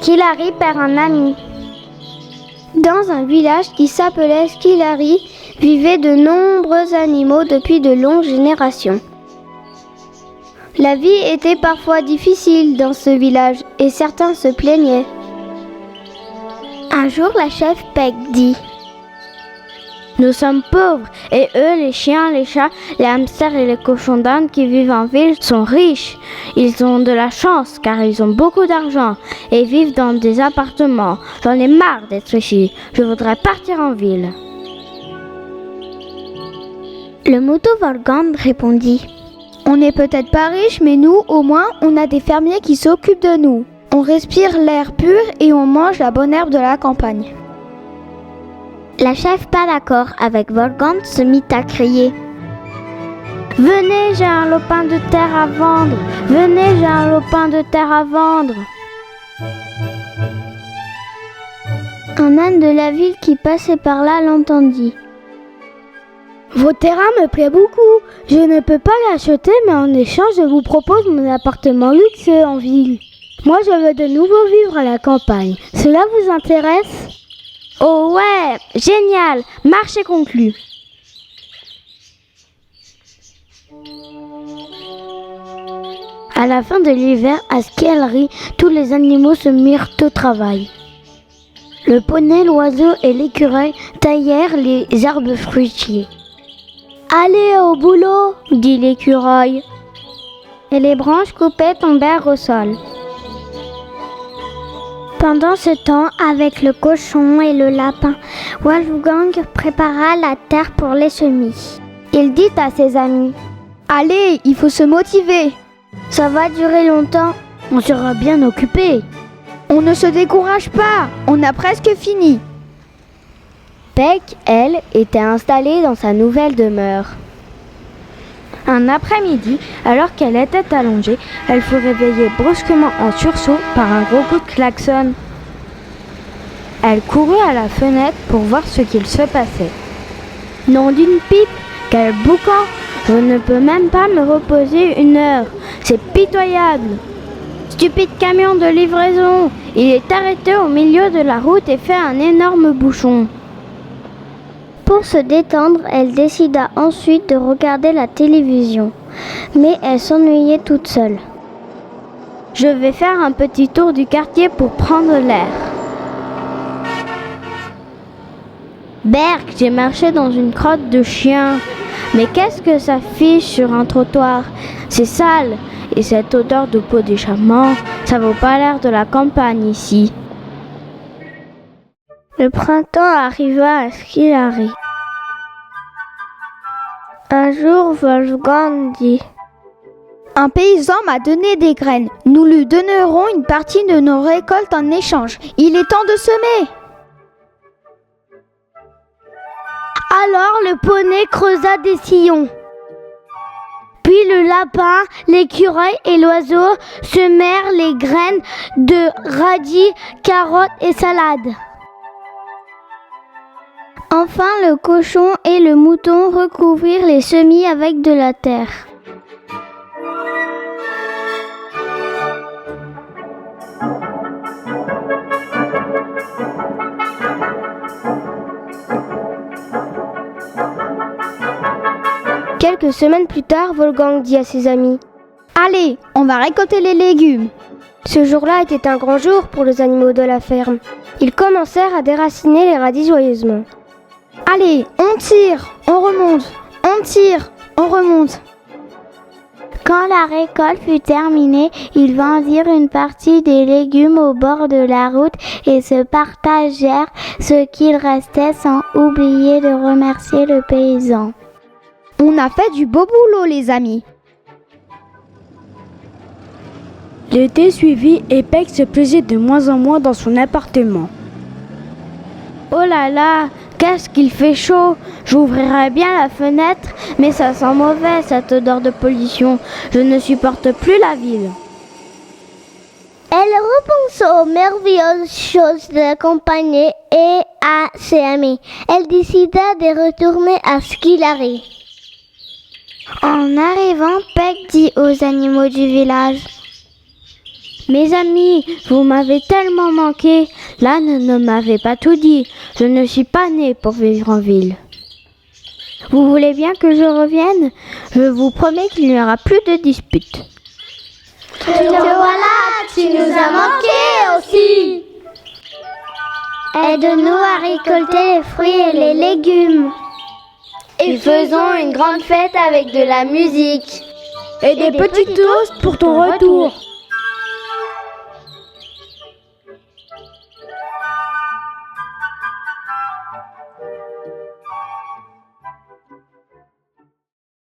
Skilary perd un ami. Dans un village qui s'appelait Skilary, vivaient de nombreux animaux depuis de longues générations. La vie était parfois difficile dans ce village et certains se plaignaient. Un jour, la chef Peg dit: Nous sommes pauvres et eux, les chiens, les chats, les hamsters et les cochons d'Inde qui vivent en ville sont riches. Ils ont de la chance car ils ont beaucoup d'argent et vivent dans des appartements. J'en ai marre d'être ici. Je voudrais partir en ville. Le mouton Wolfgang répondit: On n'est peut-être pas riches, mais nous, au moins, on a des fermiers qui s'occupent de nous. On respire l'air pur et on mange la bonne herbe de la campagne. La chef, pas d'accord avec Wolfgang, se mit à crier: Venez, j'ai un lopin de terre à vendre! Venez, j'ai un lopin de terre à vendre! Un âne de la ville qui passait par là l'entendit. Vos terrains me plaisent beaucoup. Je ne peux pas l'acheter, mais en échange, je vous propose mon appartement luxueux en ville. Moi, je veux de nouveau vivre à la campagne. Cela vous intéresse? Oh ouais, génial! Marché conclu. À la fin de l'hiver, à Skilary, tous les animaux se mirent au travail. Le poney, l'oiseau et l'écureuil taillèrent les arbres fruitiers. Allez au boulot, dit l'écureuil. Et les branches coupées tombèrent au sol. Pendant ce temps, avec le cochon et le lapin, Wolfgang prépara la terre pour les semis. Il dit à ses amis: Allez, il faut se motiver. Ça va durer longtemps. On sera bien occupé. On ne se décourage pas. On a presque fini. Peg, elle, était installée dans sa nouvelle demeure. Un après-midi, alors qu'elle était allongée, elle fut réveillée brusquement en sursaut par un gros coup de klaxon. Elle courut à la fenêtre pour voir ce qu'il se passait. Nom d'une pipe, quel boucan! Je ne peux même pas me reposer une heure. C'est pitoyable. Stupide camion de livraison! Il est arrêté au milieu de la route et fait un énorme bouchon. Pour se détendre, elle décida ensuite de regarder la télévision. Mais elle s'ennuyait toute seule. Je vais faire un petit tour du quartier pour prendre l'air. Berk, j'ai marché dans une crotte de chien. Mais qu'est-ce que ça fiche sur un trottoir? C'est sale. Et cette odeur de peau d'échappement, ça vaut pas l'air de la campagne ici. Le printemps arriva à Skilary. Un jour, Wolfgang dit: Un paysan m'a donné des graines. Nous lui donnerons une partie de nos récoltes en échange. Il est temps de semer. Alors le poney creusa des sillons. Puis le lapin, l'écureuil et l'oiseau semèrent les graines de radis, carottes et salades. Enfin, le cochon et le mouton recouvrirent les semis avec de la terre. Quelques semaines plus tard, Wolfgang dit à ses amis: Allez, on va récolter les légumes. Ce jour-là était un grand jour pour les animaux de la ferme. Ils commencèrent à déraciner les radis joyeusement. Allez, on tire, on remonte, on tire, on remonte. Quand la récolte fut terminée, ils vendirent une partie des légumes au bord de la route et se partagèrent ce qu'il restait sans oublier de remercier le paysan. On a fait du beau boulot, les amis. L'été suivit et Peg se plaisait de moins en moins dans son appartement. Oh là là, qu'est-ce qu'il fait chaud! J'ouvrirais bien la fenêtre, mais ça sent mauvais cette odeur de pollution. Je ne supporte plus la ville. Elle repensa aux merveilleuses choses de la campagne et à ses amis. Elle décida de retourner à Skilary. En arrivant, Peg dit aux animaux du village: Mes amis, vous m'avez tellement manqué. L'âne ne m'avait pas tout dit. Je ne suis pas née pour vivre en ville. Vous voulez bien que je revienne? Je vous promets qu'il n'y aura plus de disputes. Te voilà, tu nous as manqué aussi. Aide-nous à récolter les fruits et les légumes. Et faisons une grande fête avec de la musique. Et des petites toasts pour ton retour.